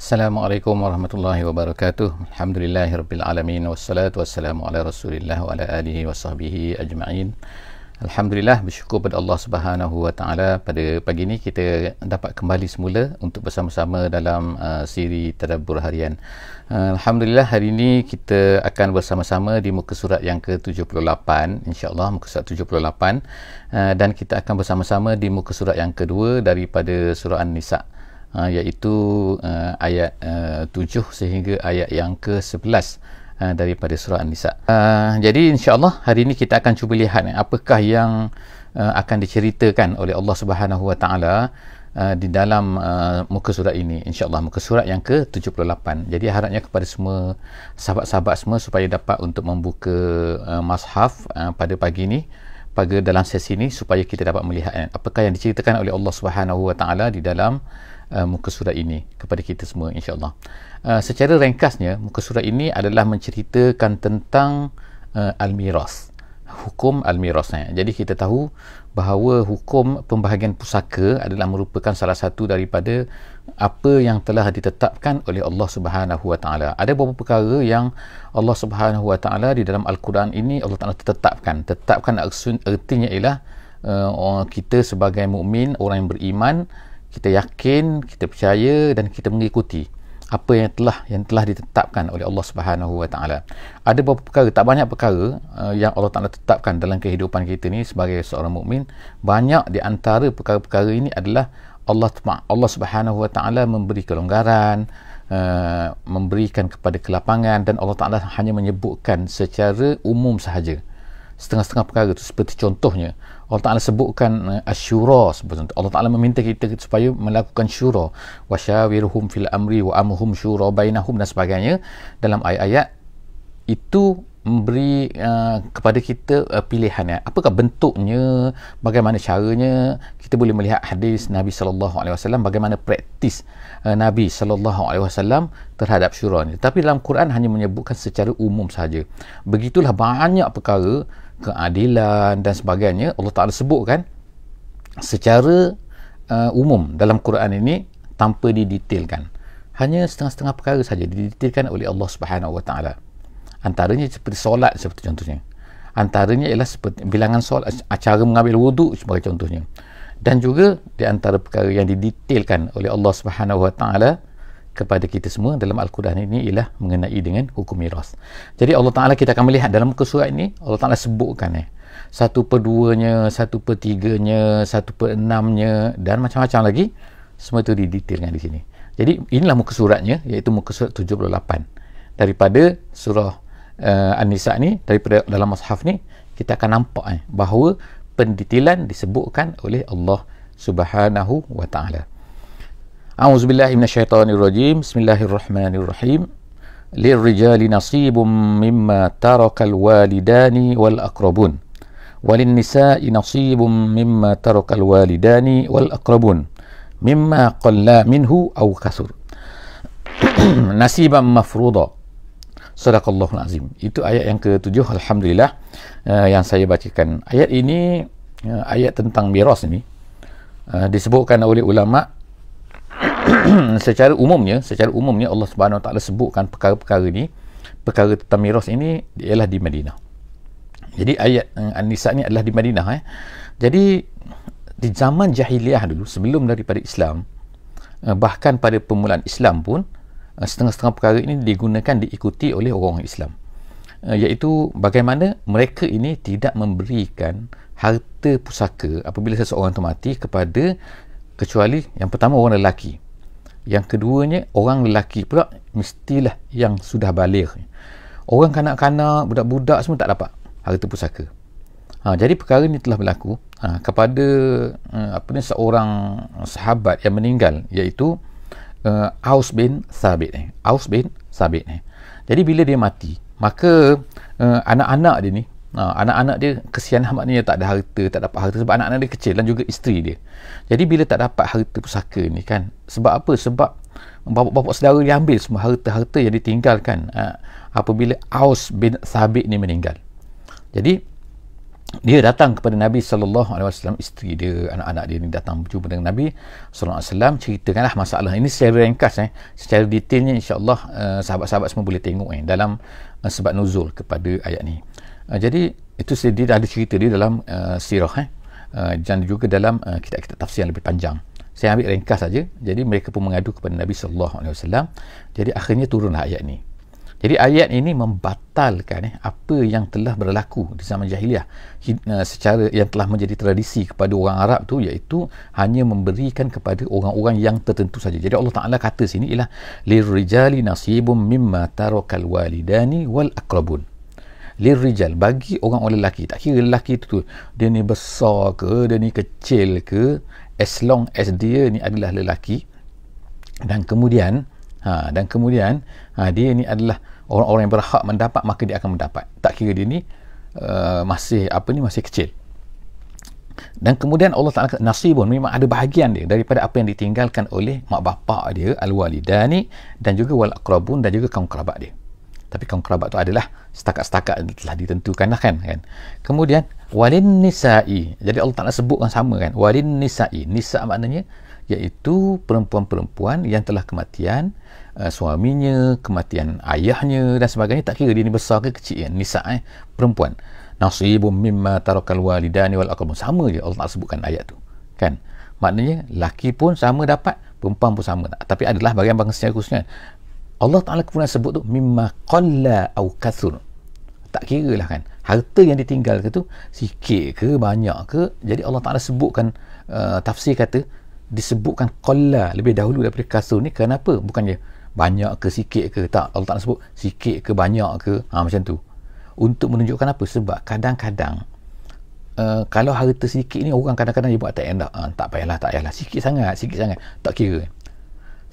Assalamualaikum warahmatullahi wabarakatuh. Alhamdulillahirabbil alamin wassalatu wassalamu ala Rasulillah wa ala alihi wasahbihi ajma'in. Alhamdulillah, bersyukur pada Allah Subhanahu wa taala, pada pagi ini kita dapat kembali semula untuk bersama-sama dalam siri tadabbur harian. Alhamdulillah, hari ini kita akan bersama-sama di muka surat yang ke-78, insya-Allah muka surat 78, dan kita akan bersama-sama di muka surat yang kedua daripada surah An-Nisa, iaitu ayat 7 sehingga ayat yang ke-11 daripada surah An-Nisa. Jadi insya-Allah hari ini kita akan cuba lihat apakah yang akan diceritakan oleh Allah Subhanahu wa taala di dalam muka surat ini, insya-Allah muka surat yang ke-78. Jadi harapnya kepada semua sahabat-sahabat semua supaya dapat untuk membuka mushaf pada pagi ini, pada dalam sesi ini, supaya kita dapat melihat apakah yang diceritakan oleh Allah Subhanahu wa taala di dalam muka surat ini kepada kita semua, insya-Allah. Secara ringkasnya, muka surat ini adalah menceritakan tentang al-miras, hukum al-miras. Jadi kita tahu bahawa hukum pembahagian pusaka adalah merupakan salah satu daripada apa yang telah ditetapkan oleh Allah Subhanahu wa taala. Ada beberapa perkara yang Allah Subhanahu wa taala di dalam Al-Quran ini Allah Taala tetapkan artinya ialah kita sebagai mukmin, orang yang beriman, kita yakin, kita percaya dan kita mengikuti apa yang telah ditetapkan oleh Allah Subhanahu wa taala. Ada beberapa perkara, tak banyak perkara yang Allah Taala tetapkan dalam kehidupan kita ni sebagai seorang mukmin. Banyak di antara perkara-perkara ini adalah Allah Subhanahu wa taala memberi kelonggaran, memberikan kepada kelapangan, dan Allah Taala hanya menyebutkan secara umum sahaja. Setengah-setengah perkara itu, seperti contohnya Allah Ta'ala sebutkan asyura, Allah Ta'ala meminta kita supaya melakukan syura, wasyawirhum fil amri wa amhum syura bainahum, dan sebagainya. Dalam ayat-ayat itu memberi kepada kita pilihan, apakah bentuknya, bagaimana caranya. Kita boleh melihat hadis Nabi SAW, bagaimana praktis Nabi SAW terhadap syura ni. Tapi dalam Quran hanya menyebutkan secara umum sahaja. Begitulah banyak perkara, keadilan dan sebagainya, Allah Ta'ala sebutkan secara umum dalam Quran ini tanpa didetailkan. Hanya setengah-setengah perkara saja didetailkan oleh Allah Subhanahu wa taala. Antaranya seperti solat, seperti contohnya. Antaranya ialah seperti bilangan solat, cara mengambil wuduk sebagai contohnya. Dan juga di antara perkara yang didetailkan oleh Allah Subhanahu wa taala kepada kita semua dalam Al-Quran ini ialah mengenai dengan hukum miras. Jadi Allah Ta'ala, kita akan melihat dalam muka surat ini Allah Ta'ala sebutkan 1/2-nya, 1/3-nya, 1/6-nya dan macam-macam lagi. Semua itu didetailkan di sini. Jadi inilah muka suratnya, iaitu muka surat 78 daripada surah An-Nisa ni. Daripada dalam mushaf ni kita akan nampak bahawa pendetailan disebutkan oleh Allah Subhanahu wa taala. A'udzubillahi minasyaitonirrajim. Bismillahirrahmanirrahim. Lirrijali nasibum mimma tarakal walidani wal aqrabun walin nisa'i nasibum mimma tarakal walidani wal aqrabun mimma qalla minhu aw kasur nasiban mafruḍa. Sadaqallahul azim. Itu ayat yang ke-7, alhamdulillah, yang saya bacakan. Ayat ini, ayat tentang miras ini, disebutkan oleh ulama secara umumnya Allah Subhanahu wa taala sebutkan perkara-perkara ni, perkara tentang miras ini ialah di Madinah. Jadi ayat An-Nisa ni adalah di Madinah. Jadi di zaman jahiliyah dulu, sebelum daripada Islam, bahkan pada permulaan Islam pun, setengah-setengah perkara ini digunakan, diikuti oleh orang Islam, iaitu bagaimana mereka ini tidak memberikan harta pusaka apabila seseorang itu mati kepada, kecuali yang pertama orang lelaki, yang keduanya orang lelaki pula mestilah yang sudah baligh. Orang kanak-kanak, budak-budak semua tak dapat harta pusaka. Jadi perkara ini telah berlaku kepada seorang sahabat yang meninggal, iaitu Aus bin Thabit. Jadi bila dia mati, maka anak-anak dia ni, anak-anak dia kesian, maknanya tak ada harta, tak dapat harta, sebab anak-anak dia kecil dan juga isteri dia. Jadi bila tak dapat harta pusaka ni kan, sebab apa? Sebab bapa-bapa saudara dia ambil semua harta-harta yang ditinggalkan apabila Aus bin Thabit ni meninggal. Jadi dia datang kepada Nabi sallallahu alaihi wasallam, isteri dia, anak-anak dia ni datang berjumpa dengan Nabi sallallahu alaihi wasallam, ceritakanlah masalah ini secara ringkas, secara detailnya insya-Allah sahabat-sahabat semua boleh tengok dalam sebab nuzul kepada ayat ni. Jadi itu dia ada cerita dia dalam sirah dan juga dalam kitab-kitab tafsir yang lebih panjang. Saya ambil ringkas saja. Jadi mereka pun mengadu kepada Nabi sallallahu alaihi wasallam. Jadi akhirnya turunlah ayat ni. Jadi ayat ini membatalkan apa yang telah berlaku di zaman jahiliah secara yang telah menjadi tradisi kepada orang Arab tu, iaitu hanya memberikan kepada orang-orang yang tertentu saja. Jadi Allah Taala kata sini ialah lirrijali nasibum mimma tarakal walidani wal aqrabun. Lirrijal, bagi orang-orang lelaki, tak kira lelaki tu dia ni besar ke, dia ni kecil ke, as long as dia ni adalah lelaki dan kemudian dia ni adalah orang-orang yang berhak mendapat, maka dia akan mendapat, tak kira dia ni masih kecil. Dan kemudian Allah Ta'ala kata nasibun, memang ada bahagian dia daripada apa yang ditinggalkan oleh mak bapak dia, al-walidani, dan juga wal aqrabun, dan juga kaum kerabat dia. Tapi kaum kerabat tu adalah setakat-setakat telah ditentukan lah kan. Kemudian walin nisa'i, jadi Allah Ta'ala sebutkan sama kan, walin nisa'i, nisa maknanya iaitu perempuan-perempuan yang telah kematian suaminya, kematian ayahnya dan sebagainya, tak kira dia ni besar ke kecil, nisa perempuan. Nasibum mimma tarakal walidani wal aqrabun, sama je Allah Ta'ala sebutkan ayat tu kan. Maknanya laki pun sama dapat, perempuan pun sama. Tapi adalah bagian-bagian secara khususnya Allah Ta'ala kemudian sebut tu mimma qalla au kathur, tak kira lah kan, harta yang ditinggal ke tu sikit ke banyak ke. Jadi Allah Ta'ala sebutkan tafsir kata disebutkan qalla lebih dahulu daripada kasur ni. Kenapa? Bukannya banyak ke sikit ke, tak, Allah Ta'ala sebut sikit ke banyak ke, macam tu, untuk menunjukkan apa? Sebab kadang-kadang kalau harta sedikit ni orang kadang-kadang dia buat tak payahlah sikit sangat, tak kira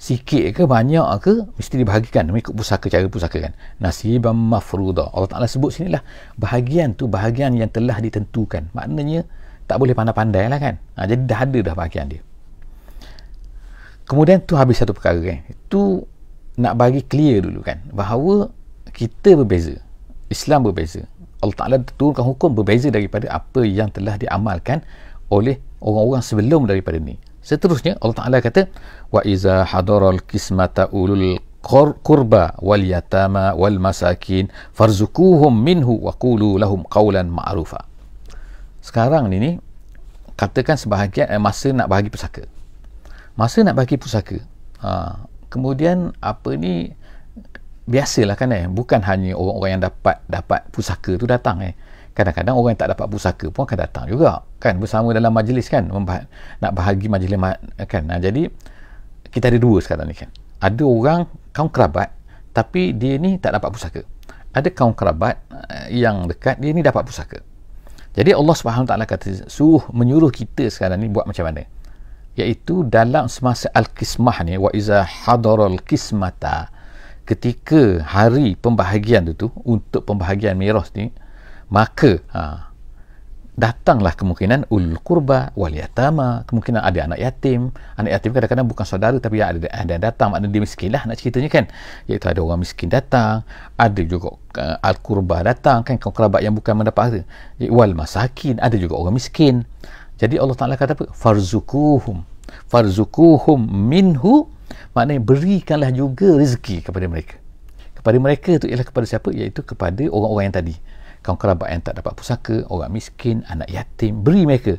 sikit ke banyak ke mesti dibahagikan mengikut pusaka, cara pusaka kan, nasibam mafruḍa. Allah Ta'ala sebut sinilah bahagian tu bahagian yang telah ditentukan, maknanya tak boleh pandai-pandai lah kan. Jadi dah ada dah bahagian dia. Kemudian tu habis satu perkara kan, itu nak bagi clear dulu kan, bahawa kita berbeza, Islam berbeza, Allah Ta'ala turunkan hukum berbeza daripada apa yang telah diamalkan oleh orang-orang sebelum daripada ni. Seterusnya Allah Ta'ala kata wa iza hadaral qismata ulul qurba wal yatama wal masakin farzuquhum minhu wa qulu lahum qawlan ma'rufa. Sekarang ni katakan sebahagian masa nak bagi pusaka, kemudian biasalah kan bukan hanya orang-orang yang dapat pusaka tu datang kadang-kadang orang yang tak dapat pusaka pun akan datang juga kan, bersama dalam majlis kan, nak bahagi majlis kan. Jadi kita ada dua sekarang ni kan, ada orang kaum kerabat tapi dia ni tak dapat pusaka, ada kaum kerabat yang dekat dia ni dapat pusaka. Jadi Allah Subhanahu Taala kata menyuruh kita sekarang ni buat macam mana, iaitu dalam semasa al-qismah ni, wa iza hadaral qismata, ketika hari pembahagian tu untuk pembahagian miras ni, maka datanglah kemungkinan ul qurba wal yatama, kemungkinan ada anak yatim kadang-kadang bukan saudara tapi ada datang, maknanya dia miskin lah nak ceritanya kan, iaitu ada orang miskin datang, ada juga al qurba datang kan, kaum kerabat yang bukan mendapat harta, wal masakin, ada juga orang miskin. Jadi Allah Ta'ala kata apa? Farzuquhum minhu, maknanya berikanlah juga rezeki kepada mereka. Kepada mereka itu ialah kepada siapa? Iaitu kepada orang-orang yang tadi, kaum kerabat yang tak dapat pusaka, orang miskin, anak yatim, beri mereka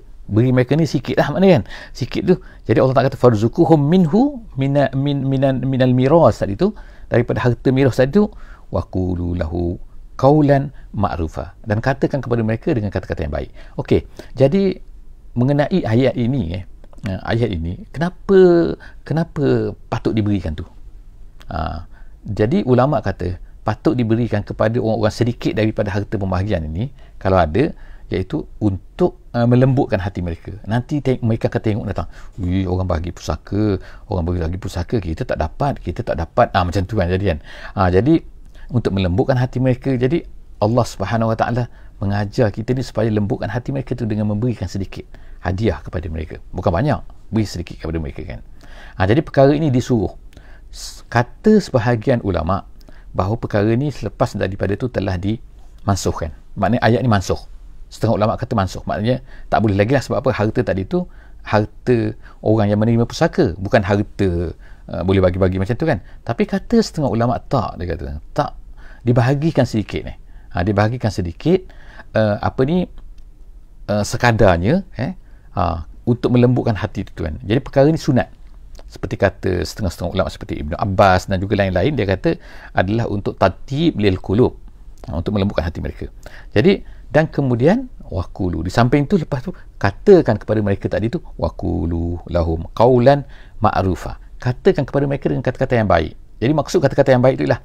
ni sikit lah maknanya kan, sikit tu. Jadi Allah Ta'ala kata farzuquhum minhu minal miras tadi tu, daripada harta miras tadi tu, wa qulu lahu qawlan ma'rufa, dan katakan kepada mereka dengan kata-kata yang baik. Okey, jadi mengenai ayat ini kenapa patut diberikan tu, jadi ulama kata patut diberikan kepada orang-orang sedikit daripada harta pembahagian ini kalau ada, iaitu untuk melembutkan hati mereka. Nanti mereka akan tengok datang, orang bagi pusaka, kita tak dapat, macam tu kan jadi kan. Jadi untuk melembutkan hati mereka, jadi Allah Subhanahu Wa Taala mengajar kita ni supaya lembutkan hati mereka tu dengan memberikan sedikit hadiah kepada mereka, bukan banyak, beri sedikit kepada mereka kan. Jadi perkara ini disuruh. Kata sebahagian ulama bahawa perkara ni selepas daripada tu telah dimansuhkan, maknanya ayat ni mansuh, Setengah ulama kata mansuh, maknanya tak boleh lagi lah. Sebab apa? Harta tadi tu harta orang yang menerima pusaka, bukan harta boleh bagi-bagi macam tu kan. Tapi kata setengah ulama tak, dia kata tak, dibahagikan sedikit ni. Dibahagikan sedikit sekadarnya untuk melembutkan hati tu kan. Jadi perkara ni sunat. Seperti kata setengah-setengah ulama seperti Ibn Abbas dan juga lain-lain, dia kata adalah untuk tatib lil qulub, untuk melembutkan hati mereka. Jadi, dan kemudian waqulu, di samping tu lepas tu katakan kepada mereka tadi tu waqulu lahum qaulan ma'rufa, katakan kepada mereka dengan kata-kata yang baik. Jadi maksud kata-kata yang baik tu lah,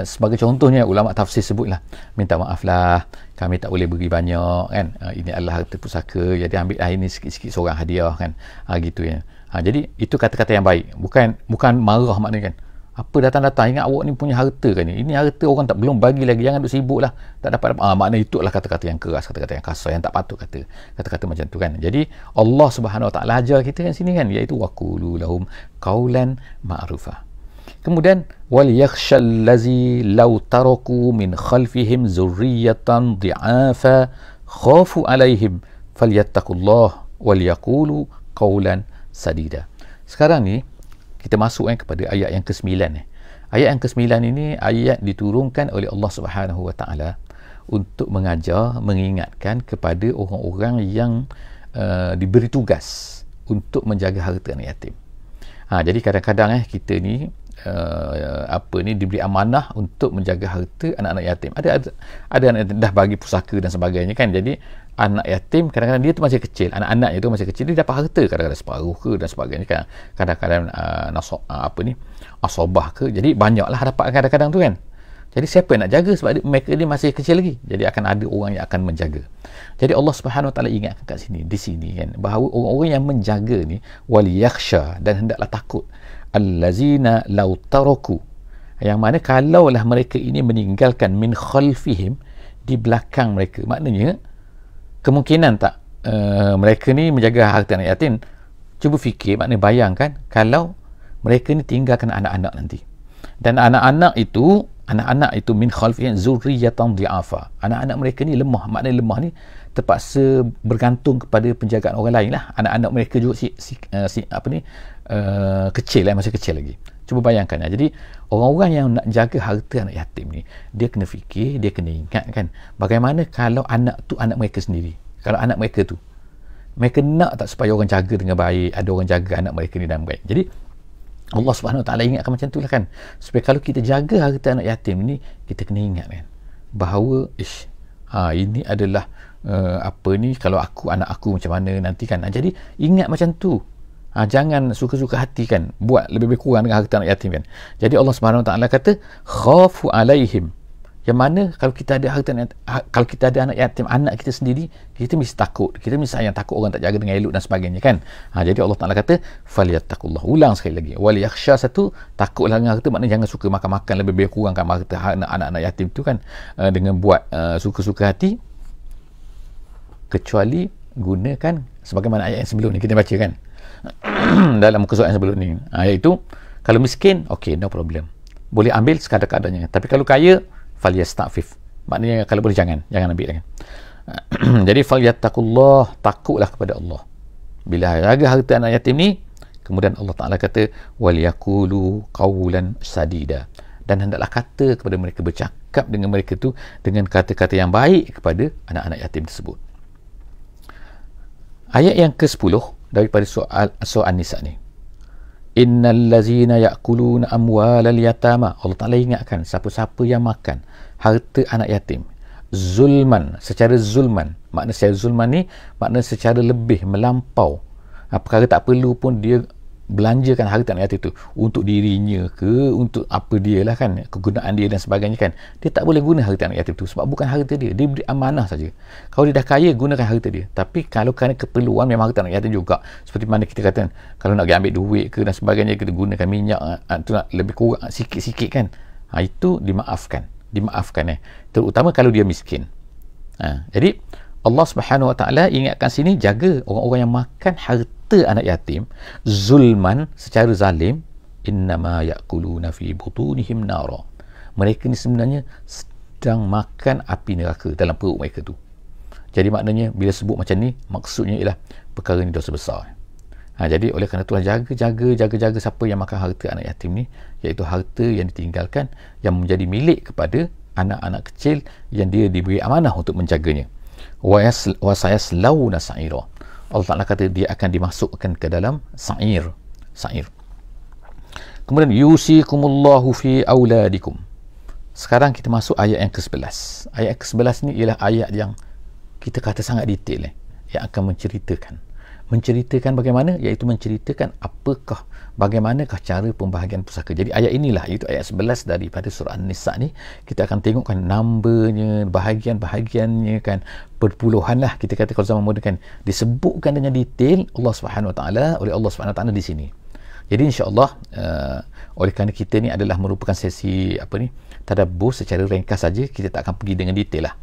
sebagai contohnya ulama tafsir sebutlah, minta maaf lah, kami tak boleh beri banyak kan, ini adalah harta pusaka, jadi ambil ini sikit-sikit seorang hadiah kan, gitu ya. Jadi itu kata-kata yang baik, bukan marah maknanya kan. Apa datang-datang, ingat awak ni punya harta kan ni, ini harta orang tak belum bagi lagi, jangan duk sibuk lah, tak dapat maknanya itu adalah kata-kata yang keras, kata-kata yang kasar, yang tak patut kata-kata macam tu kan. Jadi Allah Subhanahu Wa Taala ajar kita kan sini kan, iaitu waqulu lahum qaulan ma'rufa. Kemudian wal yakhshal ladzi law taraku min khalfihim zurriyatan dhi'afa khafu alaihim falyattaqullah wal yaqulu qaulan sadida. Sekarang ni kita masuk kepada ayat yang ke-9 ni. Ayat yang ke-9 ini ayat diturunkan oleh Allah Subhanahu Wa Taala untuk mengajar, mengingatkan kepada orang-orang yang diberi tugas untuk menjaga harta anak yatim. Jadi kadang-kadang kita ni diberi amanah untuk menjaga harta anak-anak yatim. Ada anak yatim dah bagi pusaka dan sebagainya kan. Jadi anak yatim kadang-kadang dia tu masih kecil, anak-anak itu masih kecil, dia dapat harta kadang-kadang separuh ke dan sebagainya kan. Kadang-kadang asobah ke. Jadi banyaklah dapat kadang-kadang tu kan. Jadi siapa yang nak jaga, sebab mereka ni masih kecil lagi. Jadi akan ada orang yang akan menjaga. Jadi Allah Subhanahu Wa Taala ingatkan kat sini, di sini kan, bahawa orang-orang yang menjaga ni wal yakhsha, dan hendaklah takut, allazina law taraku, yang mana kalaulah mereka ini meninggalkan min khalfihim, di belakang mereka, maknanya kemungkinan tak mereka ni menjaga harta anak yatim. Cuba fikir, maknanya bayangkan kalau mereka ni tinggalkan anak-anak nanti, dan anak-anak itu min khalfihim zurriyatan dhi'afa, anak-anak mereka ni lemah, maknanya lemah ni terpaksa bergantung kepada penjagaan orang lain lah. Anak-anak mereka juga kecil lah, masih kecil lagi. Cuba bayangkan. Jadi orang-orang yang nak jaga harta anak yatim ni, dia kena fikir, dia kena ingat kan, bagaimana kalau anak tu anak mereka sendiri, kalau anak mereka tu, mereka nak tak supaya orang jaga dengan baik, ada orang jaga anak mereka ni dengan baik. Jadi Allah Subhanahu Wa Taala ingatkan macam tu lah kan, supaya kalau kita jaga harta anak yatim ni, kita kena ingat kan, bahawa ini adalah kalau anak aku macam mana nanti kan. Jadi ingat macam tu. Jangan suka-suka hati kan buat lebih kurang dengan harta anak yatim kan. Jadi Allah Subhanahu Wa Taala kata khafu alaihim, yang mana kalau kita ada kalau kita ada anak yatim, anak kita sendiri, kita mesti takut, kita mesti sayang, takut orang tak jaga dengan elok dan sebagainya kan. Jadi Allah Taala kata falyattaqullah, ulang sekali lagi, wal yakhsha, satu, takutlah dengan harta, maknanya jangan suka makan-makan lebih kurang kan harta anak-anak yatim tu kan, dengan buat suka-suka hati, kecuali gunakan sebagaimana ayat yang sebelum ni kita baca kan dalam muka surat yang sebelum ni, iaitu kalau miskin, okay, no problem, boleh ambil sekadar-kadarnya. Tapi kalau kaya, falyastafif, maknanya kalau boleh jangan ambil kan. Jadi falyattaqullah, takutlah kepada Allah bila jaga harta anak yatim ni. Kemudian Allah Ta'ala kata waliyaqulu qawlan sadida, dan hendaklah kata kepada mereka, bercakap dengan mereka tu dengan kata-kata yang baik kepada anak-anak yatim tersebut. Ayat yang ke-10 daripada surah An-Nisa ni, innal ladzina ya'kuluna amwalal yatama, Allah Ta'ala ingatkan siapa-siapa yang makan harta anak yatim zulman, secara zulman, makna secara zulman ni makna secara lebih melampau, perkara tak perlu pun dia belanjakan harta anak yatim tu untuk dirinya ke, untuk apa dia lah kan, kegunaan dia dan sebagainya kan. Dia tak boleh guna harta anak yatim tu sebab bukan harta dia, dia beri amanah saja. Kalau dia dah kaya, gunakan harta dia. Tapi kalau kerana keperluan, memang harta anak yatim juga, seperti mana kita kata kalau nak pergi ambil duit ke dan sebagainya, kita gunakan minyak tu nak lebih kurang sikit-sikit kan, itu dimaafkan terutama kalau dia miskin. Jadi Allah Subhanahu Wa Taala ingatkan sini, jaga orang-orang yang makan harta anak yatim zulman, secara zalim, innama ya'kuluna fi butunihim nara, mereka ni sebenarnya sedang makan api neraka dalam perut mereka tu. Jadi maknanya bila sebut macam ni, maksudnya ialah perkara ni dosa besar. Jadi oleh kerana itulah jaga siapa yang makan harta anak yatim ni, iaitu harta yang ditinggalkan yang menjadi milik kepada anak-anak kecil yang dia diberi amanah untuk menjaganya. Wa sayaslawna sa'ira. Allah Ta'ala kata dia akan dimasukkan ke dalam sa'ir. Kemudian yusikumullahu fi auladikum. Sekarang kita masuk ayat yang ke-11. Ayat ke-11 ni ialah ayat yang kita kata sangat detail yang akan menceritakan bagaimana, iaitu menceritakan bagaimanakah cara pembahagian pusaka. Jadi ayat inilah, iaitu ayat 11 daripada surah An-Nisa ni, kita akan tengokkan numbernya, bahagian-bahagiannya kan, perpuluhan lah kita kata kalau zaman moden kan, disebutkan dengan detail oleh Allah Subhanahu Wa Taala di sini. Jadi insya-Allah oleh kerana kita ni adalah merupakan sesi tadabbur secara ringkas saja, kita tak akan pergi dengan detail lah.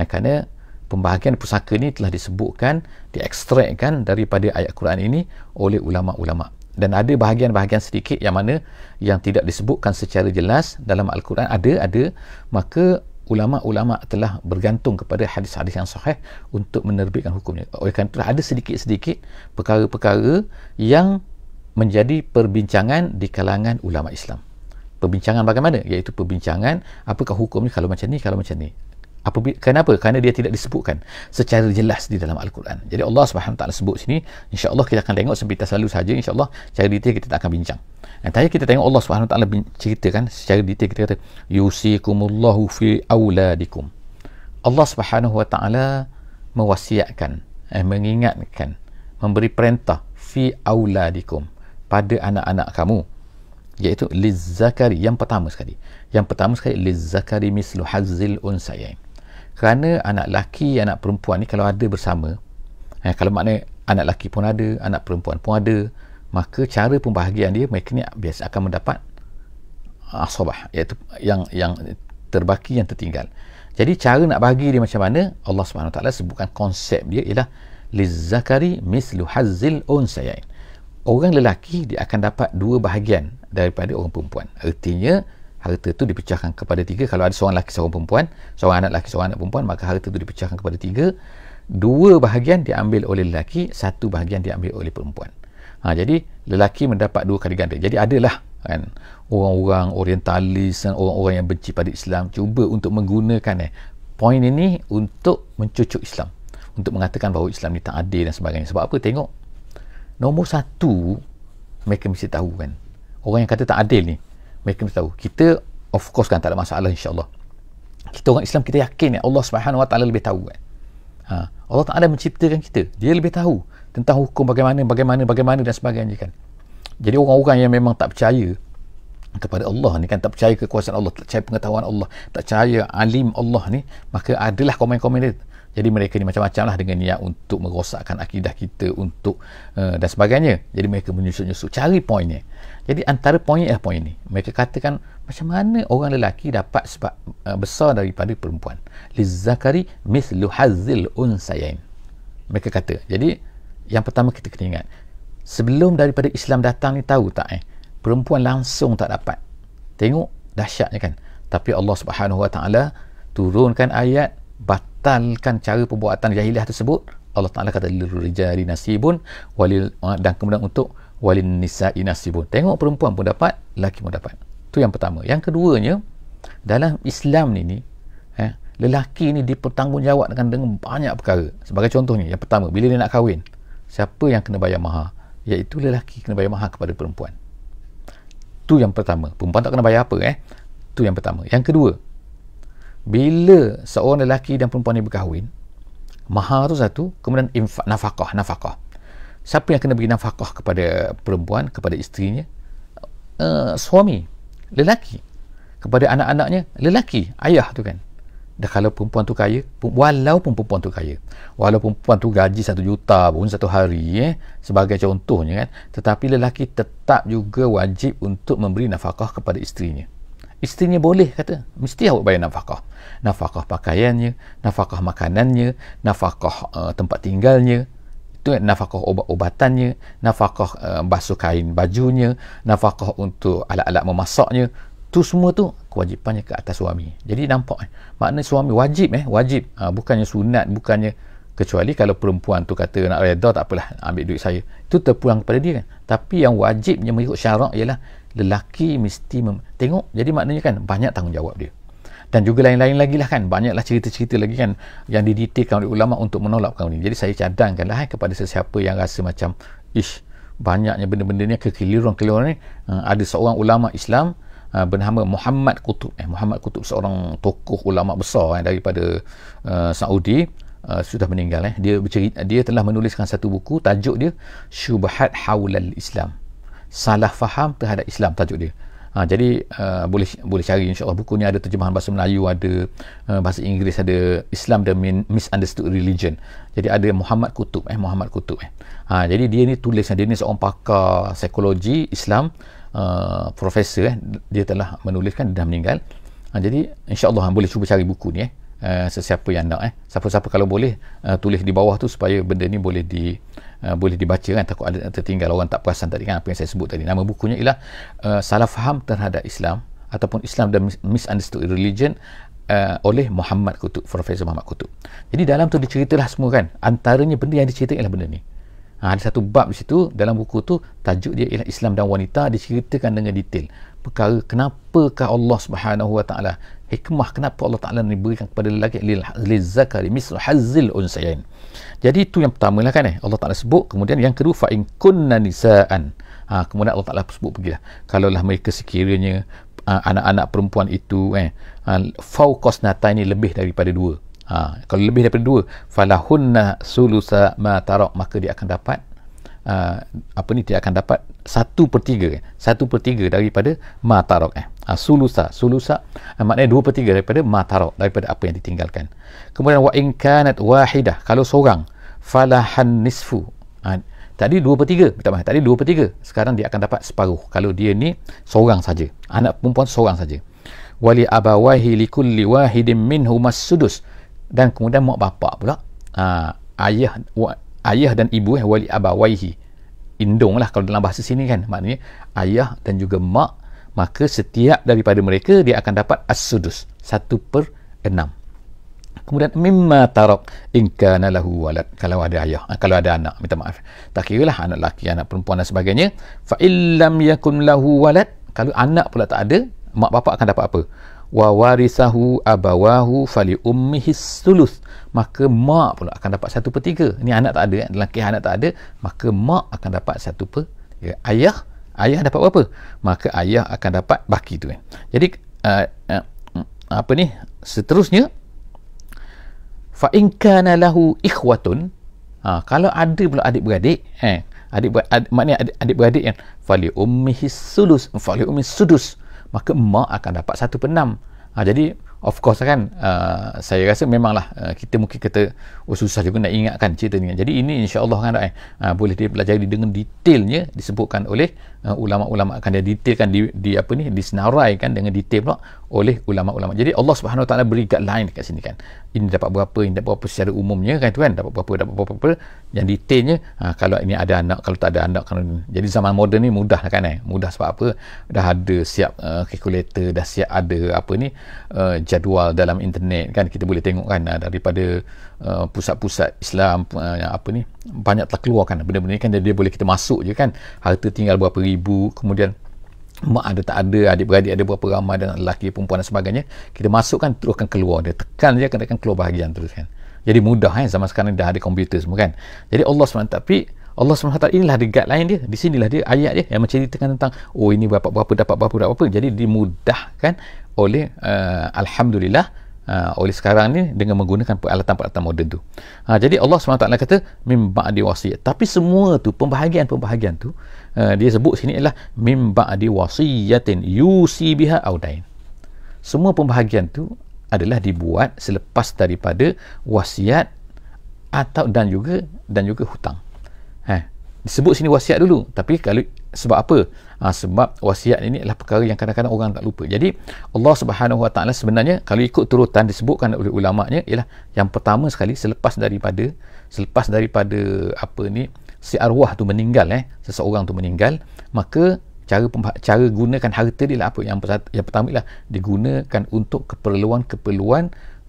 Kerana pembahagian pusaka ni telah disebutkan, diekstrakkan daripada ayat Quran ini oleh ulama-ulama. Dan ada bahagian-bahagian sedikit yang mana yang tidak disebutkan secara jelas dalam Al-Quran, ada, maka ulama-ulama telah bergantung kepada hadis-hadis yang sahih untuk menerbitkan hukumnya. Oleh kerana itu ada sedikit-sedikit perkara-perkara yang menjadi perbincangan di kalangan ulama Islam. Perbincangan bagaimana? Iaitu perbincangan apakah hukumnya kalau macam ni. Kenapa? Kerana dia tidak disebutkan secara jelas di dalam Al-Quran. Jadi Allah Subhanahu Wa Taala sebut sini, insya-Allah kita akan tengok sepintas lalu saja, insya-Allah secara detail kita tak akan bincang. Tadi kita tengok Allah Subhanahu Wa Taala ceritakan secara detail, kita kata yusikumullahu fi auladikum. Allah Subhanahu Wa Taala mewasiatkan, mengingatkan, memberi perintah fi auladikum, pada anak-anak kamu, iaitu lizzakari, yang pertama sekali lizzakari mislu hazzil unsayain. Kerana anak laki, anak perempuan ni kalau ada bersama, kalau makna anak laki pun ada, anak perempuan pun ada, maka cara pembahagian dia, mereka ni biasa akan mendapat asabah, iaitu yang terbaki, yang tertinggal. Jadi cara nak bahagi dia macam mana, Allah Subhanahu Wa Taala sebutkan konsep dia ialah lizzakari mislu hazzil unsayain. Orang lelaki dia akan dapat 2 bahagian daripada orang perempuan. Artinya harta tu dipecahkan kepada 3. Kalau ada seorang lelaki, seorang perempuan, seorang anak lelaki, seorang anak perempuan, maka harta tu dipecahkan kepada 3. 2 bahagian diambil oleh lelaki, 1 bahagian diambil oleh perempuan. Jadi lelaki mendapat 2 kali ganda. Jadi adalah kan orang-orang orientalis dan orang-orang yang benci pada Islam cuba untuk menggunakan poin ini untuk mencucuk Islam, untuk mengatakan bahawa Islam ni tak adil dan sebagainya. Sebab apa? Tengok, nombor 1 mereka mesti tahu kan, orang yang kata tak adil ni, mereka mesti tahu. Kita of course kan tak ada masalah, insya-Allah. Kita orang Islam, kita yakin Allah Subhanahu Wa Taala lebih tahu kan. Allah Ta'ala menciptakan kita, dia lebih tahu tentang hukum bagaimana dan sebagainya kan. Jadi orang-orang yang memang tak percaya kepada Allah ni kan, tak percaya kekuasaan Allah, tak percaya pengetahuan Allah, tak percaya alim Allah ni, maka adalah komen-komen dia. Jadi mereka ni macam-macam lah dengan niat untuk merosakkan akidah kita, untuk dan sebagainya. Jadi mereka menyusup-nyusup cari poinnya. Jadi antara poinnya ialah poin ni. Mereka katakan macam mana orang lelaki dapat sebab besar daripada perempuan. Lizzakari mislu hazzil unsayain. Mereka kata. Jadi yang pertama kita kena ingat, sebelum daripada Islam datang ni, tahu tak perempuan langsung tak dapat. Tengok dahsyatnya kan. Tapi Allah Subhanahu Wa Taala turunkan ayat batalkan cara perbuatan jahiliah tersebut. Allah Ta'ala kata lirijali nasibun dan kemudian untuk walin nisa'i nasibun. Tengok perempuan pun dapat, lelaki pun dapat. Itu yang pertama. Yang keduanya, dalam Islam ni lelaki ni dipertanggungjawab dengan banyak perkara. Sebagai contohnya, yang pertama, bila dia nak kahwin, siapa yang kena bayar mahar? Iaitu lelaki kena bayar mahar kepada perempuan. Itu yang pertama. Perempuan tak kena bayar apa Itu yang pertama. Yang kedua, bila seorang lelaki dan perempuan ni berkahwin, mahar tu satu, kemudian nafkah. Siapa yang kena bagi nafkah kepada perempuan, kepada isterinya? Suami, lelaki. Kepada anak-anaknya, lelaki, ayah tu kan. Dan kalau perempuan tu kaya, walaupun perempuan tu gaji 1 juta pun satu hari sebagai contohnya kan, tetapi lelaki tetap juga wajib untuk memberi nafkah kepada isterinya. Isterinya boleh kata, mesti awak bayar nafkah pakaiannya, nafkah makanannya, nafkah tempat tinggalnya, itu nafkah obat-obatannya, nafkah basuh kain bajunya, nafkah untuk alat-alat memasaknya. Tu semua tu kewajipannya ke atas suami. Jadi nampak makna suami wajib bukannya sunat, bukannya kecuali kalau perempuan tu kata nak reda, tak apalah, ambil duit saya, itu terpulang kepada dia kan. Tapi yang wajibnya mengikut syarak ialah lelaki mesti tengok. Jadi maknanya kan banyak tanggungjawab dia. Dan juga lain-lain lagi lah kan, banyaklah cerita-cerita lagi kan yang didetailkan oleh ulama untuk menolak perkara ini. Jadi saya cadangkanlah kepada sesiapa yang rasa macam banyaknya benda-benda ni kekeliruan-keliruan ni. Ada seorang ulama Islam bernama Muhammad Qutub. Muhammad Qutub seorang tokoh ulama besar daripada Saudi, sudah meninggal. Dia telah menuliskan satu buku, tajuk dia Syubhat Haulal Islam, salah faham terhadap Islam, tajuk dia. Jadi boleh cari insya-Allah. Buku ni ada terjemahan bahasa Melayu, ada bahasa Inggeris, ada Islam the Misunderstood Religion. Jadi ada Muhammad Qutub Muhammad Qutub. Jadi dia ni tulis, dia ni seorang pakar psikologi Islam, profesor. Dia telah menuliskan, dia dah meninggal. Jadi insya-Allah boleh cuba cari buku ni sesiapa yang nak. Siapa-siapa kalau boleh tulis di bawah tu supaya benda ni boleh dibaca kan, takut ada tertinggal orang tak perasan tadi kan apa yang saya sebut tadi. Nama bukunya ialah Salah Faham Terhadap Islam ataupun Islam the Misunderstood Religion oleh Muhammad Qutub, Profesor Muhammad Qutub. Jadi dalam tu diceritalah semua kan, antaranya benda yang diceritakan ialah benda ni. Ada satu bab di situ dalam buku tu, tajuk dia ialah Islam dan Wanita, diceritakan dengan detail perkara kenapakah Allah Subhanahu Wa Taala, hikmah kenapa Allah Taala ni berikan kepada lelaki lizakari mislu hazzil unsayain. Jadi itu yang pertama lah kan, Allah Taala sebut. Kemudian yang kedua, fa in kunna nisaan, kemudian Allah Taala sebut pergilah, kalaulah mereka sekiranya anak-anak perempuan itu fauqas nataini, lebih daripada dua. Kalau lebih daripada dua, falahunna sulusa ma tarak, maka dia akan dapat dia akan dapat 1/3 1/3 daripada ma tarak. Sulusa maknanya 2/3 daripada ma tarak, daripada apa yang ditinggalkan. Kemudian wa in kanat wahidah, kalau seorang, falahan nisfu. Tadi 2/3, minta maaf, tadi 2/3, sekarang dia akan dapat separuh kalau dia ni seorang saja, anak perempuan seorang saja. Wali abawahi likulli wahidin minhumas sudus, dan kemudian mak bapak pula, ayah dan ibu, wali abawaihi, indung lah kalau dalam bahasa sini kan, maknanya ayah dan juga mak, maka setiap daripada mereka dia akan dapat as-sudus, 1/6. Kemudian mimma tarak in kana lahu walad, kalau ada ayah, kalau ada anak, minta maaf, tak kira lah anak lelaki, anak perempuan dan sebagainya. Fa illam yakun lahu walad, kalau anak pula tak ada, mak bapak akan dapat apa? Wa warisahu abawahu fali ummihis sulus, maka mak pula akan dapat 1/3. Ni anak tak ada, lelaki anak tak ada, maka mak akan dapat 1/3. Ayah dapat berapa? Maka ayah akan dapat baki tu kan. Jadi seterusnya, fa in kana lahu ikhwatun, kalau ada pula adik-beradik, maknanya adik-beradik yang fali ummihis sulus, fali ummihis sudus, maka mak akan dapat 1/6. Jadi of course kan, saya rasa memanglah kita mungkin kata susah juga nak ingatkan cerita ni. Jadi ini insya-Allah kan boleh dipelajari dengan detailnya, disebutkan oleh ulama-ulama, akan dia detailkan disenaraikan dengan detail pula oleh ulama-ulama. Jadi Allah Subhanahu Wa Taala beri guideline dekat sini kan, ini dapat berapa, ini dapat berapa secara umumnya kan, tu kan, dapat berapa yang detailnya. Kalau ini ada anak, kalau tak ada anak, jadi zaman moden ni mudah kan, mudah sebab apa, dah ada siap calculator, dah siap ada jadual dalam internet kan, kita boleh tengok kan, daripada pusat-pusat Islam banyak telah keluar kan benda-benda ni kan, dia boleh kita masuk je kan, harta tinggal berapa ribu, kemudian mak ada tak ada, adik-beradik ada berapa ramai, dan lelaki perempuan dan sebagainya, kita masukkan terus akan keluar, dia tekan je akan keluar bahagian terus kan. Jadi mudah zaman sekarang dah ada komputer semua kan. Jadi Allah SWT, tapi Allah SWT inilah dia guideline dia, di sinilah dia ayat dia yang menceritakan tentang ini berapa dapat berapa. Jadi dimudahkan oleh alhamdulillah oleh sekarang ni dengan menggunakan peralatan-peralatan moden tu. Jadi Allah SWT kata mim ba'di wasiyat, tapi semua tu pembahagian tu dia sebut sini ialah mim ba'di wasiyatin yusi biha audain. Semua pembahagian tu adalah dibuat selepas daripada wasiat atau dan juga hutang. Disebut sini wasiat dulu, tapi kalau sebab apa? Sebab wasiat ini adalah perkara yang kadang-kadang orang tak lupa. Jadi Allah Subhanahu Wa Taala sebenarnya kalau ikut turutan disebutkan oleh ulama'nya ialah yang pertama sekali selepas daripada si arwah tu meninggal, seseorang tu meninggal, maka cara gunakan harta dia lah apa? Yang pertama ialah digunakan untuk keperluan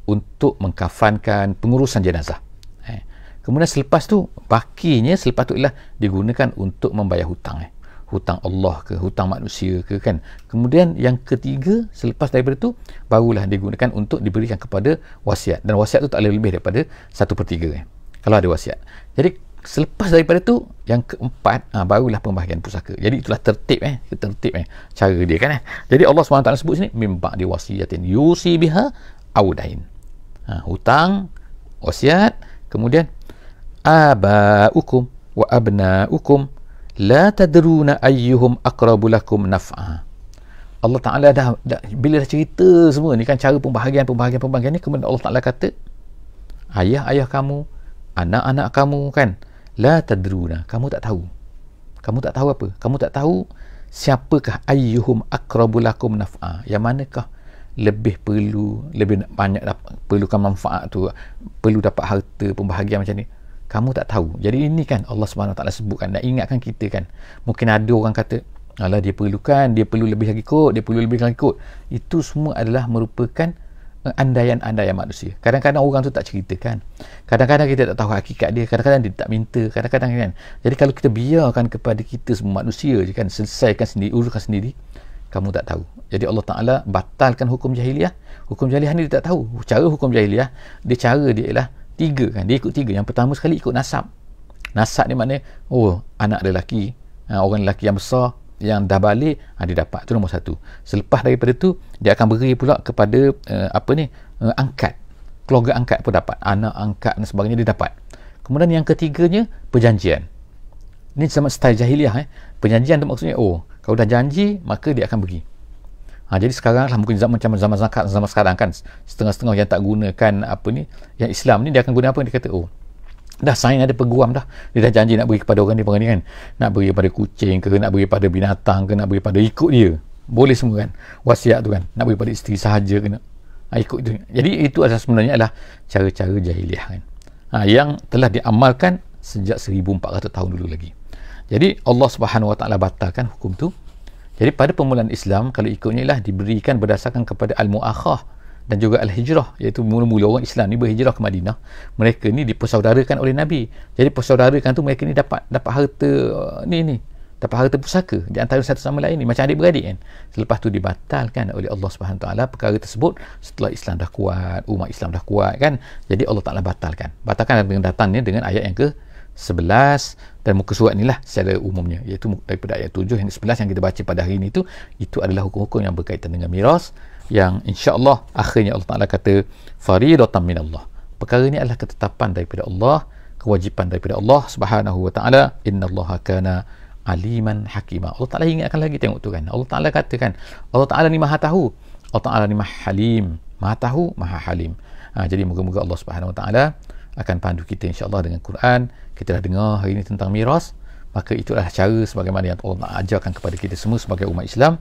untuk mengkafankan, pengurusan jenazah. Kemudian selepas tu, bakinya selepas tu ialah digunakan untuk membayar hutang. Hutang Allah ke, hutang manusia ke, kan. Kemudian yang ketiga, selepas daripada tu, barulah digunakan untuk diberikan kepada wasiat. Dan wasiat tu tak boleh lebih daripada 1/3. Kalau ada wasiat. Jadi, selepas daripada tu, yang keempat, barulah pembahagian pusaka. Jadi itulah tertib cara dia, kan. Jadi Allah SWT sebut sini, min ba'di wasiyatin yusi biha audain. Hutang, wasiat, kemudian aba'ukum wa abna'ukum la tadruna ayyuhum aqrabu lakum naf'a. Allah Ta'ala dah bila dah cerita semua ni, kan, cara pembahagian ni, kemudian Allah Ta'ala kata, ayah kamu, anak-anak kamu, kan, la tadruna, kamu tak tahu apa? Kamu tak tahu siapakah ayyuhum aqrabu lakum naf'a, yang manakah lebih banyak perlukan manfaat tu, perlu dapat harta, pembahagian macam ni, kamu tak tahu. Jadi ini, kan, Allah SWT sebutkan dan ingatkan kita, kan. Mungkin ada orang kata, alah, dia perlu lebih lagi kot, itu semua adalah merupakan andaian-andaian manusia. Kadang-kadang orang tu tak ceritakan, kadang-kadang kita tak tahu hakikat dia, kadang-kadang dia tak minta, kadang-kadang, kan. Jadi kalau kita biarkan kepada kita semua manusia je, kan, selesaikan sendiri, uruskan sendiri, kamu tak tahu. Jadi Allah Ta'ala batalkan hukum jahiliah. Hukum jahiliah ni dia tak tahu. Cara hukum jahiliah, cara dia ialah 3, kan. Dia ikut 3. Yang pertama sekali ikut nasab. Nasab ni maknanya, anak lelaki, orang lelaki yang besar, yang dah balik, dia dapat. Itu nombor 1. Selepas daripada tu, dia akan beri pula kepada angkat. Keluarga angkat pun dapat. Anak angkat dan sebagainya dia dapat. Kemudian yang ketiganya, perjanjian. Ini sama style jahiliah. Perjanjian tu maksudnya, kalau dah janji, maka dia akan bagi. Jadi sekarang lah, mungkin macam zaman zakat, zaman sekarang, kan, setengah-setengah yang tak gunakan yang Islam ni, dia akan guna apa? Dia kata, dah sign, ada peguam dah, dia dah janji nak beri kepada orang ni, kan, nak beri pada kucing ke, nak beri pada binatang ke, nak beri pada ikut dia, boleh semua, kan, wasiat tu, kan, nak beri pada isteri sahaja ke, ikut itu. Jadi itu adalah sebenarnya adalah cara-cara jahiliah, kan, yang telah diamalkan sejak 1400 tahun dulu lagi. Jadi Allah Subhanahu Wa Taala batalkan hukum tu. Jadi pada permulaan Islam, kalau ikutnya ialah diberikan berdasarkan kepada al-mu'akhah dan juga al-hijrah, iaitu mula-mula orang Islam ni berhijrah ke Madinah, mereka ni dipersaudarakan oleh Nabi. Jadi persaudarakan tu, mereka ni dapat harta dapat harta pusaka di antara satu sama lain ni, macam adik-beradik, kan. Selepas tu dibatalkan oleh Allah Subhanahu Taala perkara tersebut setelah Islam dah kuat, umat Islam dah kuat, kan. Jadi Allah Taala batalkan dengan datangnya dengan ayat yang ke-11 dan muka surat ni lah secara umumnya, iaitu daripada ayat 7 hingga 11 yang kita baca pada hari ini itu adalah hukum-hukum yang berkaitan dengan miras, yang insya-Allah akhirnya Allah Taala kata faridatan minallah. Perkara ini adalah ketetapan daripada Allah, kewajipan daripada Allah Subhanahu Wa Taala. Innallaha kana aliman hakima. Allah Taala ingatkan lagi, tengok tu, kan. Allah Taala katakan, Allah Taala ni Maha tahu, Allah Taala ni Maha Halim, Maha tahu, Maha Halim. Jadi moga-moga Allah Subhanahu Wa Taala akan pandu kita insya-Allah dengan Quran. Kita dah dengar hari ini tentang miras, maka itulah cara sebagaimana yang Allah ajarkan kepada kita semua sebagai umat Islam.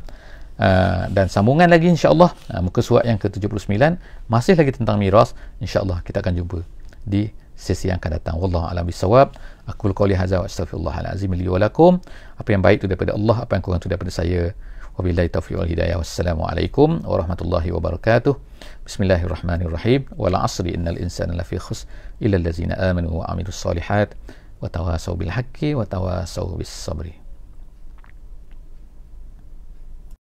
Dan sambungan lagi insya-Allah, muka surat yang ke-79 masih lagi tentang miras. Insya-Allah kita akan jumpa di sesi yang akan datang. Wallahu a'lam bissawab. Aqulu qouli hadza wa astaghfirullahal azim li wa lakum. Apa yang baik itu daripada Allah, apa yang kurang itu daripada saya. Wabillahi taufiq wal hidayah. Wassalamualaikum warahmatullahi wabarakatuh. Bismillahirrahmanirrahim. Wal 'asri innal insana lafi khusr illa allazina amanu wa 'amilus solihat wa tawasaw bil haqqi wa tawasaw bis sabri.